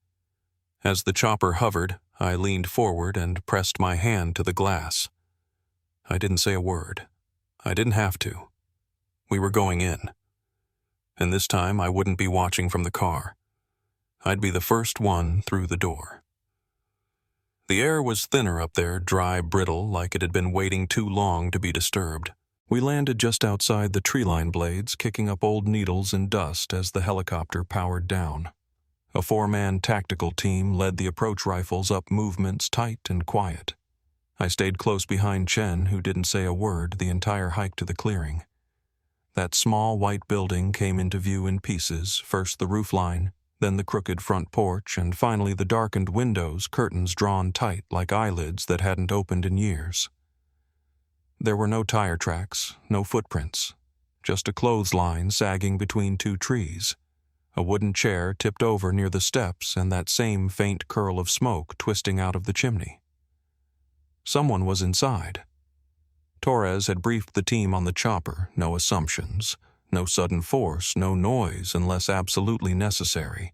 As the chopper hovered, I leaned forward and pressed my hand to the glass. I didn't say a word. I didn't have to. We were going in. And this time I wouldn't be watching from the car. I'd be the first one through the door. The air was thinner up there, dry, brittle, like it had been waiting too long to be disturbed. We landed just outside the tree-line blades, kicking up old needles and dust as the helicopter powered down. A 4-man tactical team led the approach rifles up movements tight and quiet. I stayed close behind Chen, who didn't say a word the entire hike to the clearing. That small white building came into view in pieces, first the roofline, then the crooked front porch, and finally the darkened windows, curtains drawn tight like eyelids that hadn't opened in years. There were no tire tracks, no footprints, just a clothesline sagging between 2 trees, a wooden chair tipped over near the steps, and that same faint curl of smoke twisting out of the chimney. Someone was inside. Torres had briefed the team on the chopper, no assumptions, no sudden force, no noise unless absolutely necessary.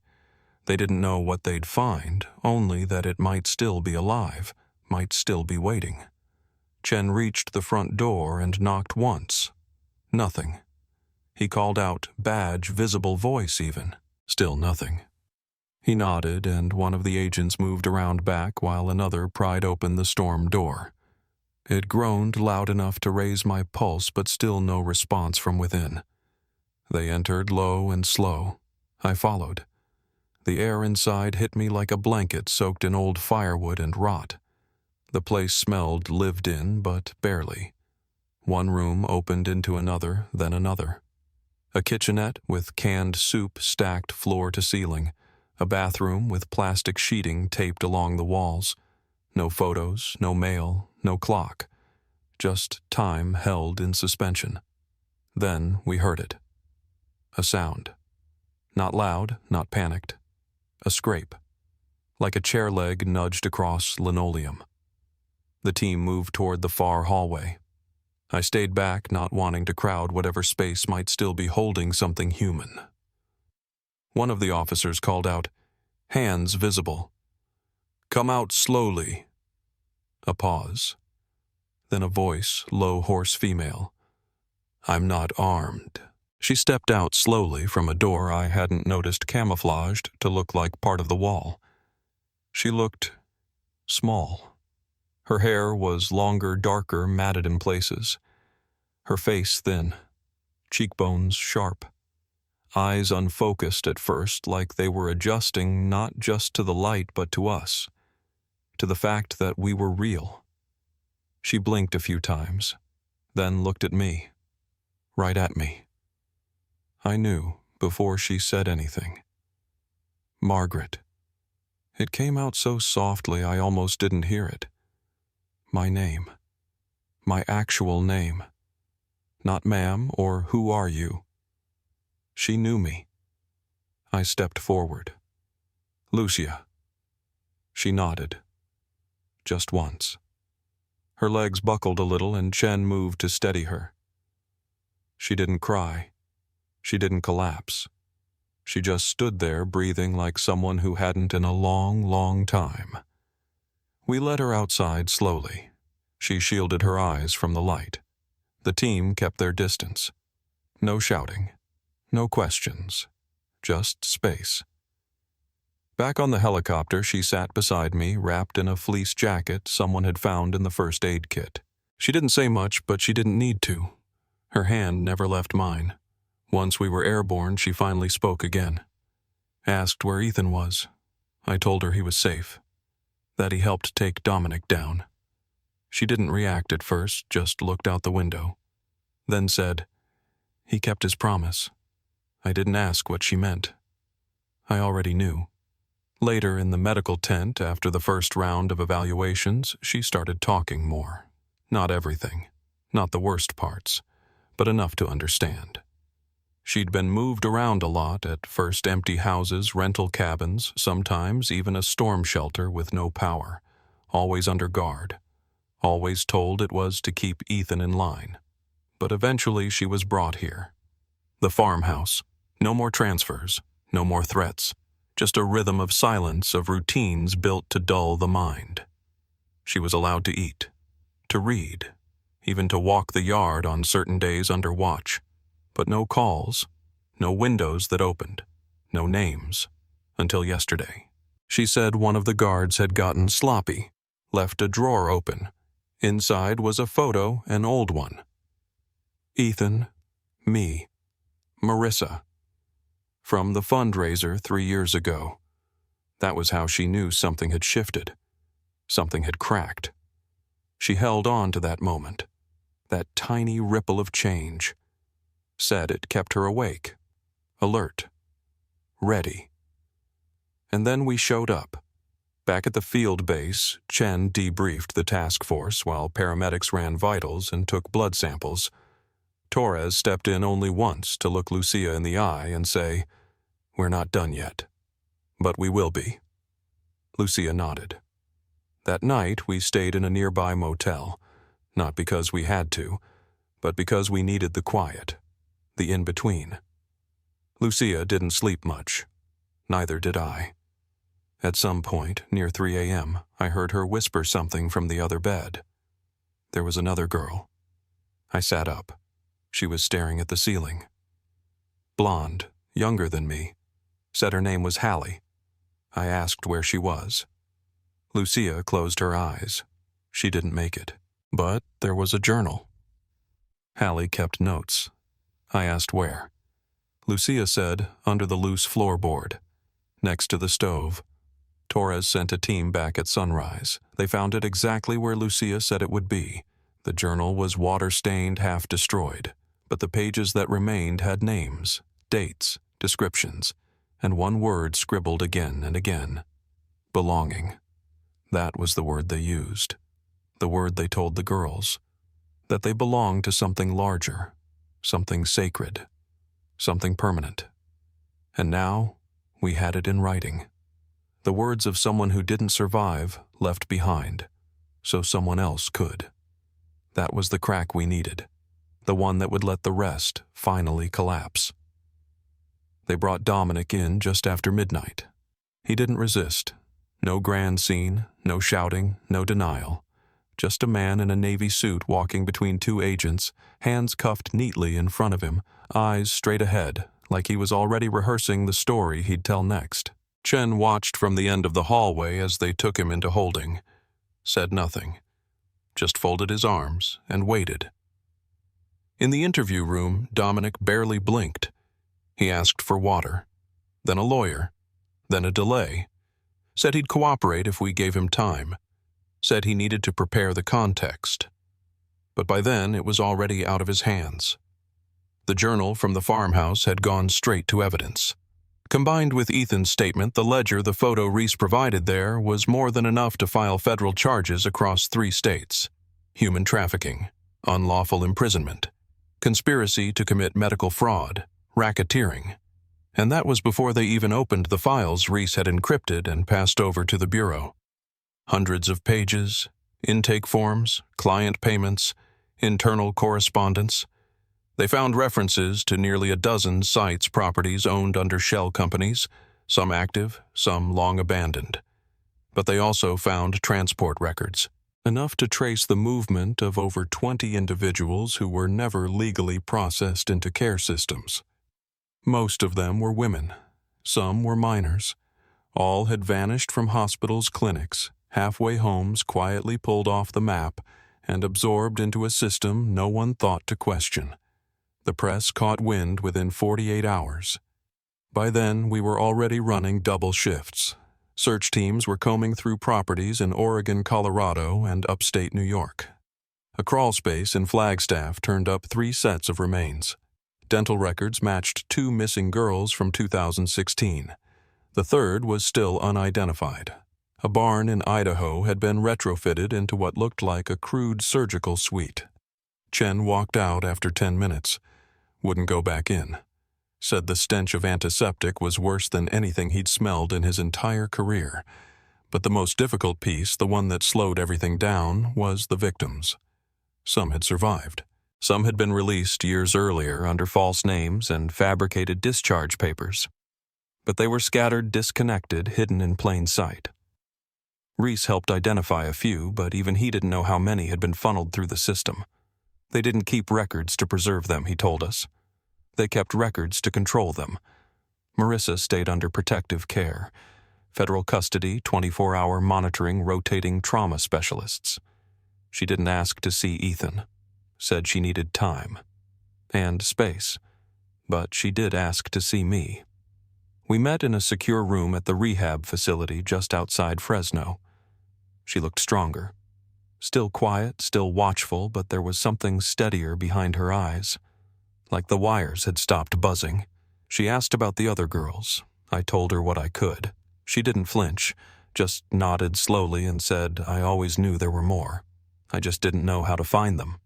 They didn't know what they'd find, only that it might still be alive, might still be waiting. Chen reached the front door and knocked once. Nothing. He called out, badge, visible voice even. Still nothing. He nodded, and one of the agents moved around back while another pried open the storm door. It groaned loud enough to raise my pulse, but still no response from within. They entered low and slow. I followed. The air inside hit me like a blanket soaked in old firewood and rot. The place smelled lived in, but barely. One room opened into another, then another. A kitchenette with canned soup stacked floor to ceiling. A bathroom with plastic sheeting taped along the walls. No photos, no mail, no clock. Just time held in suspension. Then we heard it. A sound. Not loud, not panicked. A scrape. Like a chair leg nudged across linoleum. The team moved toward the far hallway. I stayed back, not wanting to crowd whatever space might still be holding something human. One of the officers called out, "Hands visible. Come out slowly." A pause. Then a voice, low, hoarse female. "I'm not armed." She stepped out slowly from a door I hadn't noticed camouflaged to look like part of the wall. She looked small. Her hair was longer, darker, matted in places. Her face thin. Cheekbones sharp. Eyes unfocused at first, like they were adjusting not just to the light but to us, to the fact that we were real. She blinked a few times, then looked at me, right at me. I knew before she said anything. Margaret. It came out so softly I almost didn't hear it. My name. My actual name. Not ma'am or who are you. She knew me. I stepped forward. Lucia. She nodded. Just once. Her legs buckled a little and Chen moved to steady her. She didn't cry. She didn't collapse. She just stood there breathing like someone who hadn't in a long, long time. We led her outside slowly. She shielded her eyes from the light. The team kept their distance. No shouting. No questions. Just space. Back on the helicopter, she sat beside me, wrapped in a fleece jacket someone had found in the first aid kit. She didn't say much, but she didn't need to. Her hand never left mine. Once we were airborne, she finally spoke again. Asked where Ethan was. I told her he was safe. That he helped take Dominic down. She didn't react at first, just looked out the window. Then said, "He kept his promise." I didn't ask what she meant. I already knew. Later in the medical tent, after the first round of evaluations, she started talking more. Not everything, not the worst parts, but enough to understand. She'd been moved around a lot, at first empty houses, rental cabins, sometimes even a storm shelter with no power, always under guard, always told it was to keep Ethan in line. But eventually she was brought here. The farmhouse. No more transfers, no more threats, just a rhythm of silence, of routines built to dull the mind. She was allowed to eat, to read, even to walk the yard on certain days under watch. But no calls, no windows that opened, no names, until yesterday. She said one of the guards had gotten sloppy, left a drawer open. Inside was a photo, an old one. Ethan, me, Marissa. From the fundraiser 3 years ago. That was how she knew something had shifted. Something had cracked. She held on to that moment, that tiny ripple of change. Said it kept her awake, alert, ready. And then we showed up. Back at the field base, Chen debriefed the task force while paramedics ran vitals and took blood samples. Torres stepped in only once to look Lucia in the eye and say, "We're not done yet, but we will be." Lucia nodded. That night we stayed in a nearby motel, not because we had to, but because we needed the quiet. The in-between. Lucia didn't sleep much. Neither did I. At some point, near 3 a.m., I heard her whisper something from the other bed. There was another girl. I sat up. She was staring at the ceiling. Blonde, younger than me. Said her name was Hallie. I asked where she was. Lucia closed her eyes. She didn't make it. But there was a journal. Hallie kept notes. I asked where. Lucia said, under the loose floorboard, next to the stove. Torres sent a team back at sunrise. They found it exactly where Lucia said it would be. The journal was water-stained, half destroyed, but the pages that remained had names, dates, descriptions, and one word scribbled again and again. Belonging. That was the word they used. The word they told the girls. That they belonged to something larger. Something sacred, something permanent. And now, we had it in writing. The words of someone who didn't survive, left behind, so someone else could. That was the crack we needed, the one that would let the rest finally collapse. They brought Dominic in just after midnight. He didn't resist. No grand scene, no shouting, no denial. Just a man in a navy suit walking between two agents, hands cuffed neatly in front of him, eyes straight ahead, like he was already rehearsing the story he'd tell next. Chen watched from the end of the hallway as they took him into holding. Said nothing. Just folded his arms and waited. In the interview room, Dominic barely blinked. He asked for water, then a lawyer, then a delay. Said he'd cooperate if we gave him time. Said he needed to prepare the context. But by then it was already out of his hands. The journal from the farmhouse had gone straight to evidence. Combined with Ethan's statement, the ledger the photo Reese provided there was more than enough to file federal charges across 3 states. Human trafficking, unlawful imprisonment, conspiracy to commit medical fraud, racketeering. And that was before they even opened the files Reese had encrypted and passed over to the Bureau. Hundreds of pages, intake forms, client payments, internal correspondence. They found references to nearly a dozen sites properties owned under shell companies, some active, some long abandoned. But they also found transport records, enough to trace the movement of over 20 individuals who were never legally processed into care systems. Most of them were women. Some were minors. All had vanished from hospitals, clinics, halfway homes quietly pulled off the map and absorbed into a system no one thought to question. The press caught wind within 48 hours. By then, we were already running double shifts. Search teams were combing through properties in Oregon, Colorado, and upstate New York. A crawl space in Flagstaff turned up 3 sets of remains. Dental records matched 2 missing girls from 2016. The third was still unidentified. A barn in Idaho had been retrofitted into what looked like a crude surgical suite. Chen walked out after 10 minutes. Wouldn't go back in. Said the stench of antiseptic was worse than anything he'd smelled in his entire career. But the most difficult piece, the one that slowed everything down, was the victims. Some had survived. Some had been released years earlier under false names and fabricated discharge papers. But they were scattered, disconnected, hidden in plain sight. Reese helped identify a few, but even he didn't know how many had been funneled through the system. They didn't keep records to preserve them, he told us. They kept records to control them. Marissa stayed under protective care. Federal custody, 24-hour monitoring, rotating trauma specialists. She didn't ask to see Ethan. Said she needed time. And space. But she did ask to see me. We met in a secure room at the rehab facility just outside Fresno. She looked stronger. Still quiet, still watchful, but there was something steadier behind her eyes. Like the wires had stopped buzzing. She asked about the other girls. I told her what I could. She didn't flinch, just nodded slowly and said, I always knew there were more. I just didn't know how to find them.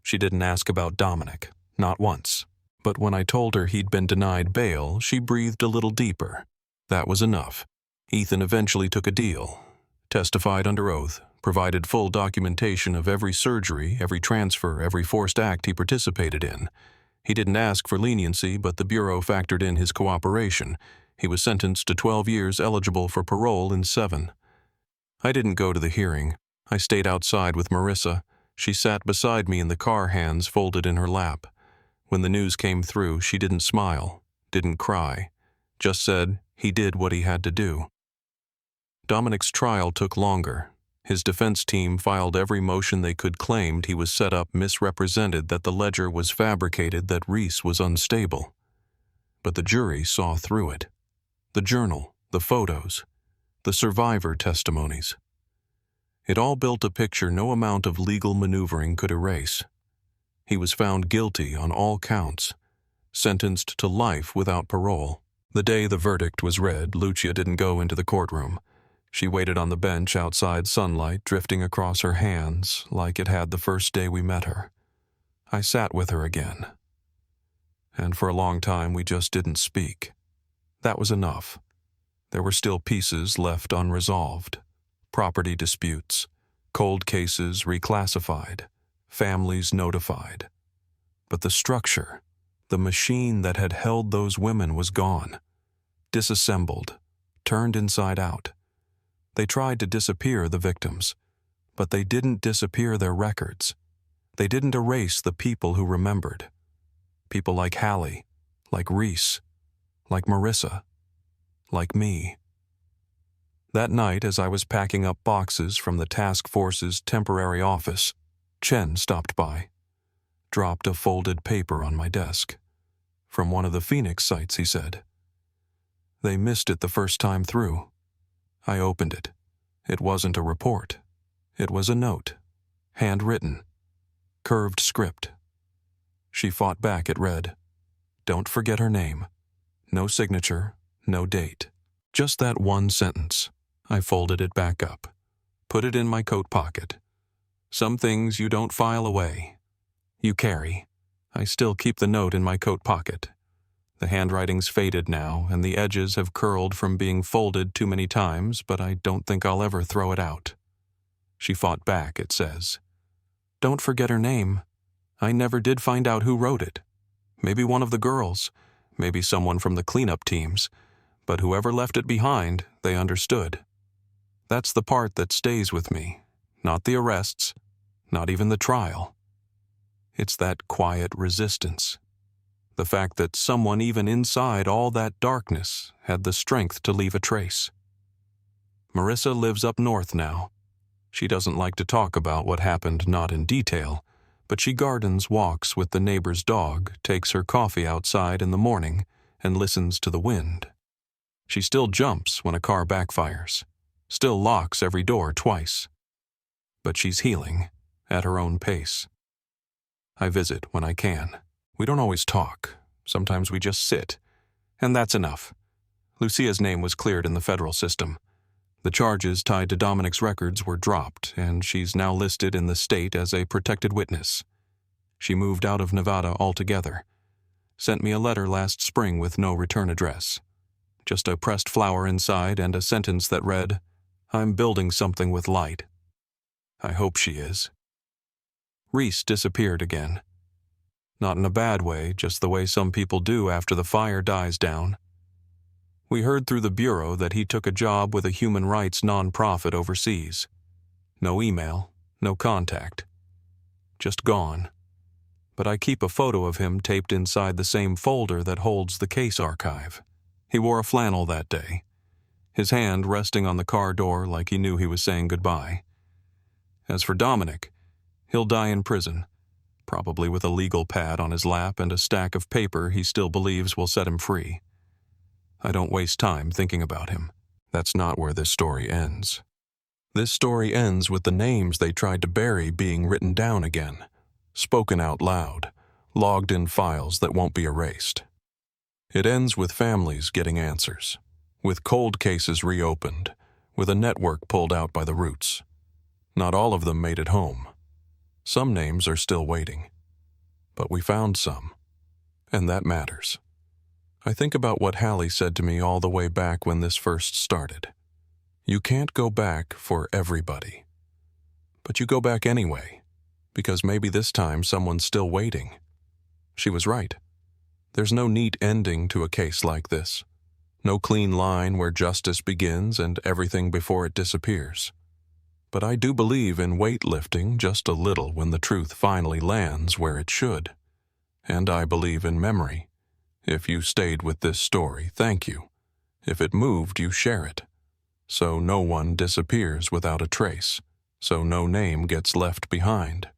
She didn't ask about Dominic, not once. But when I told her he'd been denied bail, she breathed a little deeper. That was enough. Ethan eventually took a deal, testified under oath, provided full documentation of every surgery, every transfer, every forced act he participated in. He didn't ask for leniency, but the Bureau factored in his cooperation. He was sentenced to 12 years, eligible for parole in 7. I didn't go to the hearing. I stayed outside with Marissa. She sat beside me in the car, hands folded in her lap. When the news came through, she didn't smile, didn't cry, just said he did what he had to do. Dominic's trial took longer. His defense team filed every motion they could, claimed he was set up, misrepresented, that the ledger was fabricated, that Reese was unstable. But the jury saw through it. The journal, the photos, the survivor testimonies. It all built a picture no amount of legal maneuvering could erase. He was found guilty on all counts, sentenced to life without parole. The day the verdict was read, Lucia didn't go into the courtroom. She waited on the bench outside, sunlight drifting across her hands like it had the first day we met her. I sat with her again. And for a long time we just didn't speak. That was enough. There were still pieces left unresolved. Property disputes, cold cases reclassified, families notified. But the structure, the machine that had held those women was gone, disassembled, turned inside out. They tried to disappear the victims, but they didn't disappear their records. They didn't erase the people who remembered. People like Hallie, like Reese, like Marissa, like me. That night, as I was packing up boxes from the task force's temporary office, Chen stopped by, dropped a folded paper on my desk. From one of the Phoenix sites, he said. They missed it the first time through. I opened it. It wasn't a report. It was a note, handwritten, curved script. She fought back. It read, "Don't forget her name. No signature, no date." Just that one sentence. I folded it back up, put it in my coat pocket. Some things you don't file away. You carry. I still keep the note in my coat pocket. The handwriting's faded now, and the edges have curled from being folded too many times, but I don't think I'll ever throw it out. She fought back, it says. Don't forget her name. I never did find out who wrote it. Maybe one of the girls, maybe someone from the cleanup teams, but whoever left it behind, they understood. That's the part that stays with me, not the arrests, not even the trial. It's that quiet resistance. The fact that someone even inside all that darkness had the strength to leave a trace. Marissa lives up north now. She doesn't like to talk about what happened, not in detail, but she gardens, walks with the neighbor's dog, takes her coffee outside in the morning, and listens to the wind. She still jumps when a car backfires, still locks every door twice. But she's healing, at her own pace. I visit when I can. We don't always talk. Sometimes we just sit. And that's enough. Lucia's name was cleared in the federal system. The charges tied to Dominic's records were dropped, and she's now listed in the state as a protected witness. She moved out of Nevada altogether. Sent me a letter last spring with no return address. Just a pressed flower inside and a sentence that read, "I'm building something with light." I hope she is. Reese disappeared again. Not in a bad way, just the way some people do after the fire dies down. We heard through the bureau that he took a job with a human rights nonprofit overseas. No email, no contact. Just gone. But I keep a photo of him taped inside the same folder that holds the case archive. He wore a flannel that day, his hand resting on the car door like he knew he was saying goodbye. As for Dominic, he'll die in prison, probably with a legal pad on his lap and a stack of paper he still believes will set him free. I don't waste time thinking about him. That's not where this story ends. This story ends with the names they tried to bury being written down again, spoken out loud, logged in files that won't be erased. It ends with families getting answers, with cold cases reopened, with a network pulled out by the roots. Not all of them made it home. Some names are still waiting. But we found some, and that matters. I think about what Hallie said to me all the way back when this first started. You can't go back for everybody. But you go back anyway, because maybe this time someone's still waiting. She was right. There's no neat ending to a case like this. No clean line where justice begins and everything before it disappears. But I do believe in weightlifting just a little when the truth finally lands where it should. And I believe in memory. If you stayed with this story, thank you. If it moved, you share it. So no one disappears without a trace. So no name gets left behind.